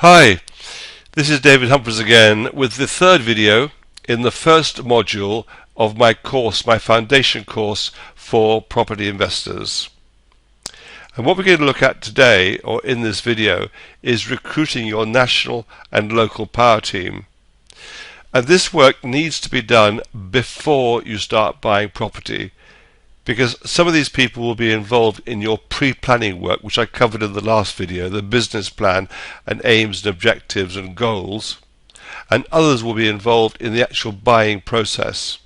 Hi, this is David Humphreys again with the third video in the first module of my course, my foundation course for property investors. And what we're going to look at today, or in this video, is recruiting your national and local power team. And this work needs to be done before you start buying property, because some of these people will be involved in your pre-planning work, which I covered in the last video, the business plan and aims and objectives and goals, and others will be involved in the actual buying process.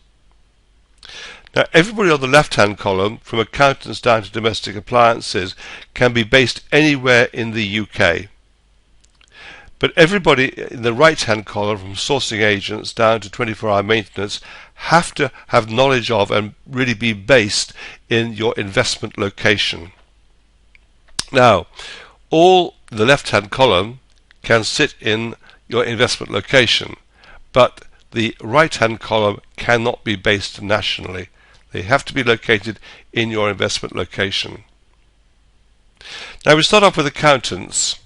Now, everybody on the left-hand column, from accountants down to domestic appliances, can be based anywhere in the UK. But everybody in the right-hand column, from sourcing agents down to 24-hour maintenance, have to have knowledge of and really be based in your investment location. Now, all the left-hand column can sit in your investment location, but the right-hand column cannot be based nationally. They have to be located in your investment location. Now, we start off with accountants.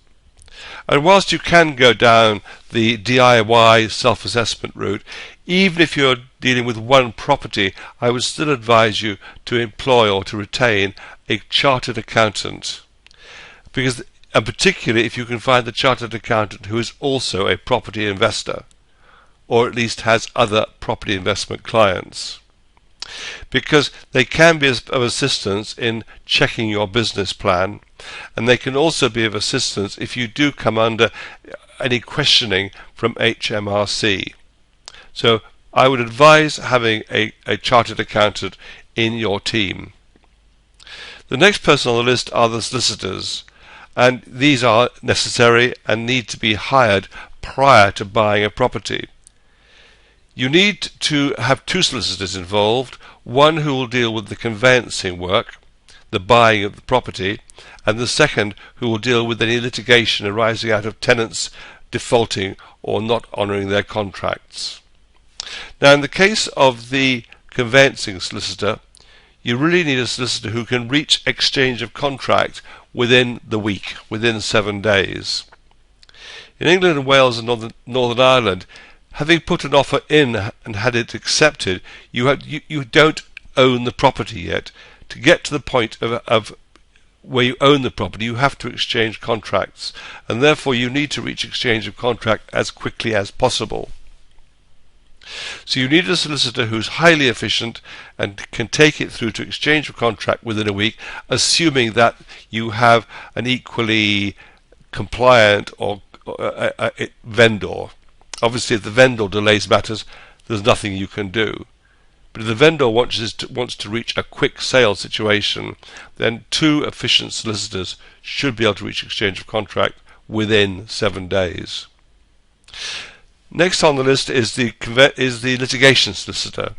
And whilst you can go down the DIY self-assessment route, even if you're dealing with one property, I would still advise you to employ or to retain a chartered accountant. Because, and particularly if you can find the chartered accountant who is also a property investor, or at least has other property investment clients. Because they can be of assistance in checking your business plan, and they can also be of assistance if you do come under any questioning from HMRC. So I would advise having a chartered accountant in your team. The next person on the list are the solicitors, and these are necessary and need to be hired prior to buying a property. You need to have two solicitors involved, one who will deal with the conveyancing work, the buying of the property, and the second who will deal with any litigation arising out of tenants defaulting or not honouring their contracts. Now, in the case of the conveyancing solicitor, you really need a solicitor who can reach exchange of contract within the week, within 7 days. In England and Wales and Northern Ireland, having put an offer in and had it accepted, you don't own the property yet. To get to the point of where you own the property, you have to exchange contracts, and therefore you need to reach exchange of contract as quickly as possible. So you need a solicitor who's highly efficient and can take it through to exchange of contract within a week, assuming that you have an equally compliant or vendor. Obviously, if the vendor delays matters, there's nothing you can do. But if the vendor wants to reach a quick sale situation, then two efficient solicitors should be able to reach exchange of contract within 7 days. Next on the list is the litigation solicitor.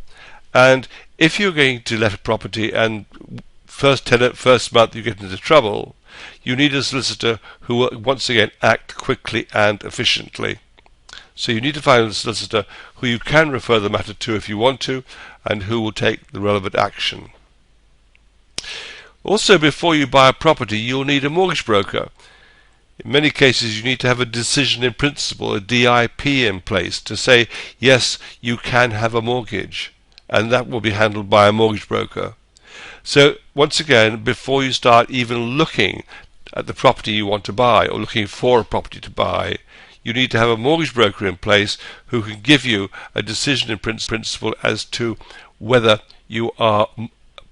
And if you're going to let a property and first tenant, first month you get into trouble, you need a solicitor who will once again act quickly and efficiently. So you need to find a solicitor who you can refer the matter to if you want to, and who will take the relevant action. Also, before you buy a property, you'll need a mortgage broker. In many cases, you need to have a decision in principle, a DIP in place to say, yes, you can have a mortgage, and that will be handled by a mortgage broker. So, once again, before you start even looking at the property you want to buy, or looking for a property to buy, you need to have a mortgage broker in place who can give you a decision in principle as to whether you are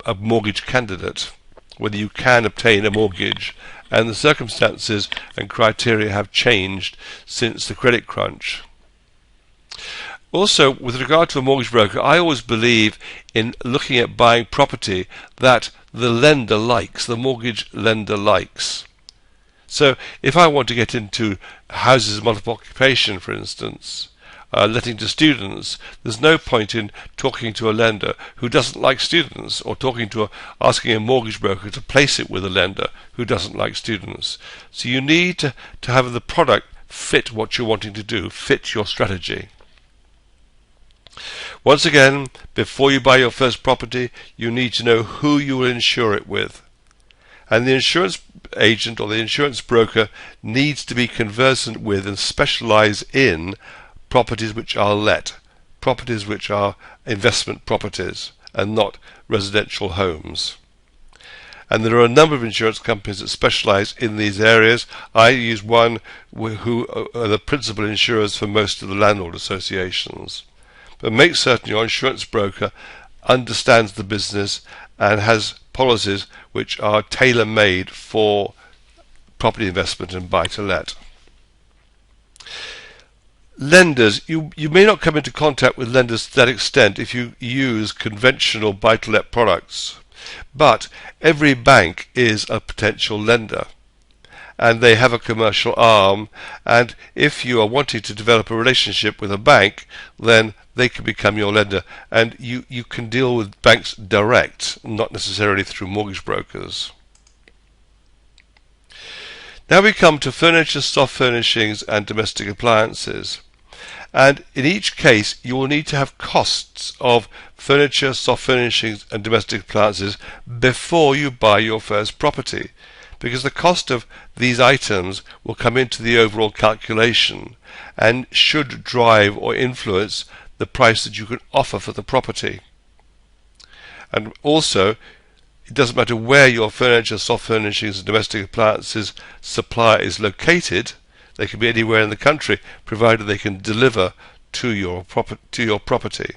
a mortgage candidate, whether you can obtain a mortgage, and the circumstances and criteria have changed since the credit crunch. Also, with regard to a mortgage broker, I always believe in looking at buying property that the lender likes, the mortgage lender likes. So if I want to get into houses of multiple occupation, for instance, letting to students, there's no point in talking to a lender who doesn't like students, or asking a mortgage broker to place it with a lender who doesn't like students. So you need to have the product fit what you're wanting to do, fit your strategy. Once again, before you buy your first property, you need to know who you will insure it with. And the insurance agent or the insurance broker needs to be conversant with and specialize in properties which are let, properties which are investment properties and not residential homes. And there are a number of insurance companies that specialize in these areas. I use one who are the principal insurers for most of the landlord associations. But make certain your insurance broker understands the business and has policies which are tailor-made for property investment and buy-to-let. Lenders, you may not come into contact with lenders to that extent if you use conventional buy-to-let products. But every bank is a potential lender, and they have a commercial arm, and if you are wanting to develop a relationship with a bank, then they can become your lender, and you can deal with banks direct, not necessarily through mortgage brokers. Now we come to furniture, soft furnishings and domestic appliances. And in each case you will need to have costs of furniture, soft furnishings and domestic appliances before you buy your first property, because the cost of these items will come into the overall calculation and should drive or influence the price that you can offer for the property. And also, it doesn't matter where your furniture, soft furnishings and domestic appliances supplier is located. They can be anywhere in the country, provided they can deliver to your property.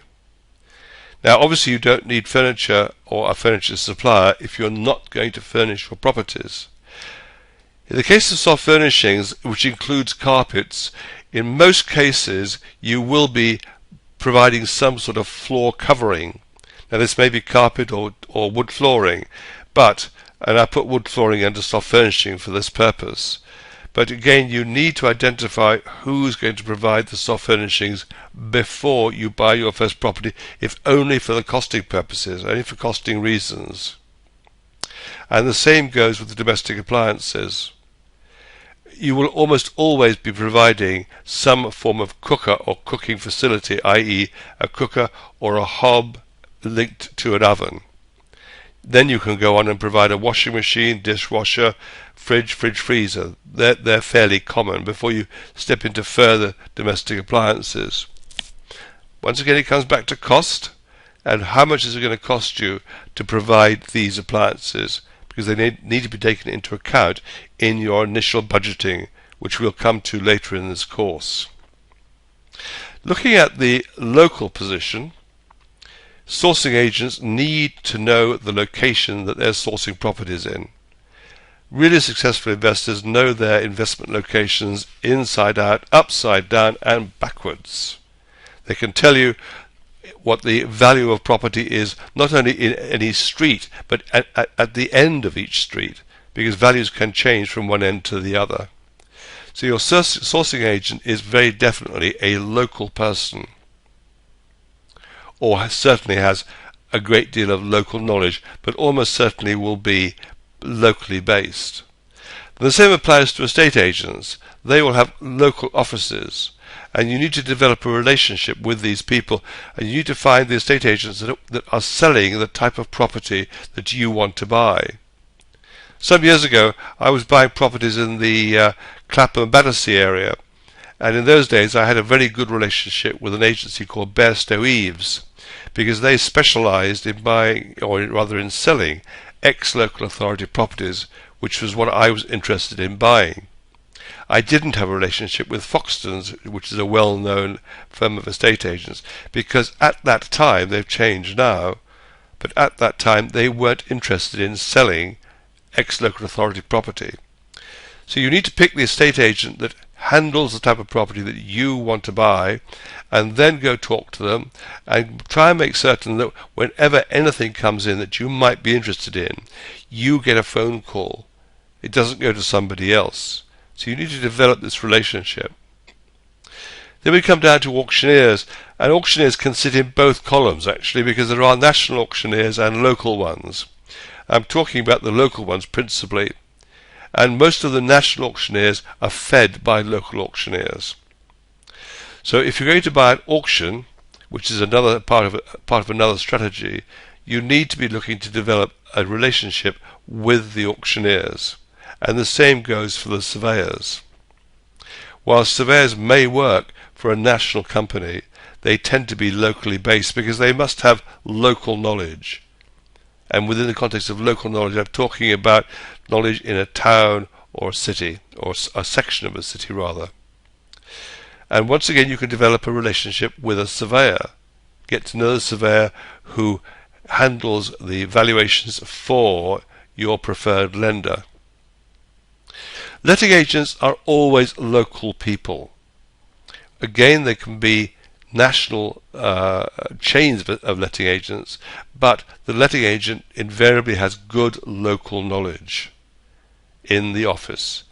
Now, obviously, you don't need furniture or a furniture supplier if you're not going to furnish your properties. In the case of soft furnishings, which includes carpets, in most cases you will be providing some sort of floor covering. Now, this may be carpet or wood flooring, and I put wood flooring under soft furnishing for this purpose. But again, you need to identify who's going to provide the soft furnishings before you buy your first property, if only for the costing purposes, only for costing reasons. And the same goes with the domestic appliances. You will almost always be providing some form of cooker or cooking facility, i.e. a cooker or a hob linked to an oven. Then you can go on and provide a washing machine, dishwasher, fridge, freezer. They're fairly common before you step into further domestic appliances. Once again, it comes back to cost, and how much is it going to cost you to provide these appliances, because they need to be taken into account in your initial budgeting, which we'll come to later in this course. Looking at the local position, sourcing agents need to know the location that they're sourcing properties in. Really successful investors know their investment locations inside out, upside down and backwards. They can tell you what the value of property is, not only in any street, but at the end of each street, because values can change from one end to the other. So your sourcing agent is very definitely a local person, or certainly has a great deal of local knowledge, but almost certainly will be locally based. The same applies to estate agents. They will have local offices, and you need to develop a relationship with these people, and you need to find the estate agents that are selling the type of property that you want to buy. Some years ago I was buying properties in the Clapham Battersea area, and in those days I had a very good relationship with an agency called Bairstow Eaves, because they specialised in buying, or rather in selling, ex-local authority properties, which was what I was interested in buying. I didn't have a relationship with Foxtons, which is a well-known firm of estate agents, because at that time, they've changed now, but at that time they weren't interested in selling ex-local authority property. So you need to pick the estate agent that handles the type of property that you want to buy, and then go talk to them and try and make certain that whenever anything comes in that you might be interested in, you get a phone call. It doesn't go to somebody else. So you need to develop this relationship. Then we come down to auctioneers, and auctioneers can sit in both columns actually, because there are national auctioneers and local ones. I'm talking about the local ones principally, and most of the national auctioneers are fed by local auctioneers. So if you're going to buy at auction, which is another part of another strategy, you need to be looking to develop a relationship with the auctioneers, and the same goes for the surveyors. While surveyors may work for a national company, they tend to be locally based because they must have local knowledge. And within the context of local knowledge, I'm talking about knowledge in a town or a city, or a section of a city rather. And once again, you can develop a relationship with a surveyor. Get to know the surveyor who handles the valuations for your preferred lender. Letting agents are always local people. Again, they can be national chains of letting agents, but the letting agent invariably has good local knowledge in the office.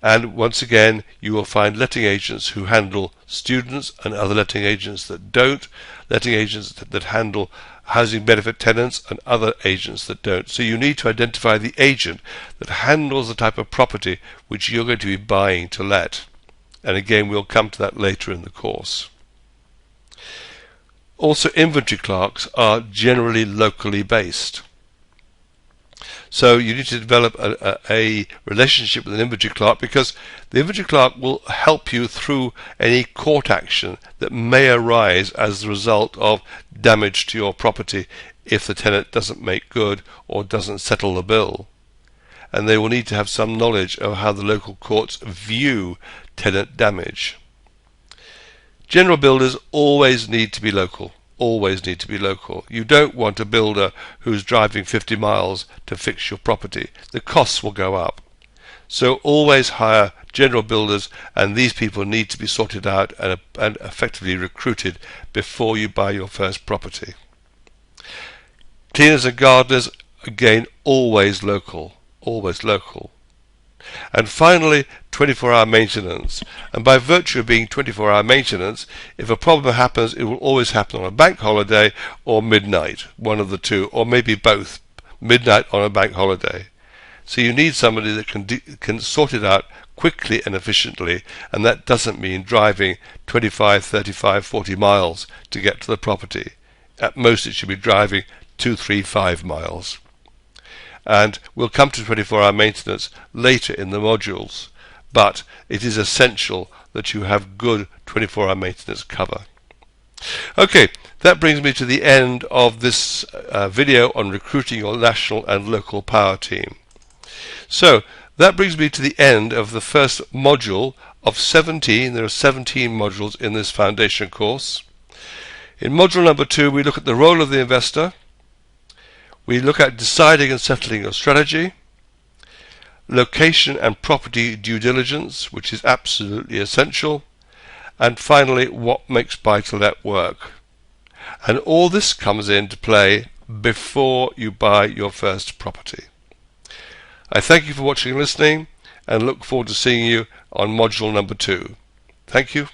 And once again, you will find letting agents who handle students and other letting agents that don't, letting agents that handle housing benefit tenants and other agents that don't. So you need to identify the agent that handles the type of property which you're going to be buying to let. And again, we'll come to that later in the course. Also, inventory clerks are generally locally based. So you need to develop a relationship with an inventory clerk, because the inventory clerk will help you through any court action that may arise as the result of damage to your property if the tenant doesn't make good or doesn't settle the bill. And they will need to have some knowledge of how the local courts view tenant damage. General builders always need to be local. Always need to be local. You don't want a builder who's driving 50 miles to fix your property. The costs will go up. So always hire general builders, and these people need to be sorted out and effectively recruited before you buy your first property. Cleaners and gardeners, again, always local. Always local. And finally, 24-hour maintenance. And by virtue of being 24-hour maintenance, if a problem happens, it will always happen on a bank holiday or midnight, one of the two, or maybe both, midnight on a bank holiday. So you need somebody that can sort it out quickly and efficiently, and that doesn't mean driving 25, 35, 40 miles to get to the property. At most, it should be driving 2, 3, 5 miles. And we'll come to 24-hour maintenance later in the modules, but it is essential that you have good 24-hour maintenance cover. Okay, that brings me to the end of this video on recruiting your national and local power team. So that brings me to the end of the first module of 17. There are 17 modules in this foundation course. In module number 2, we look at the role of the investor. We look at deciding and settling your strategy, location and property due diligence, which is absolutely essential, and finally, what makes buy-to-let work. And all this comes into play before you buy your first property. I thank you for watching and listening, and look forward to seeing you on module number 2. Thank you.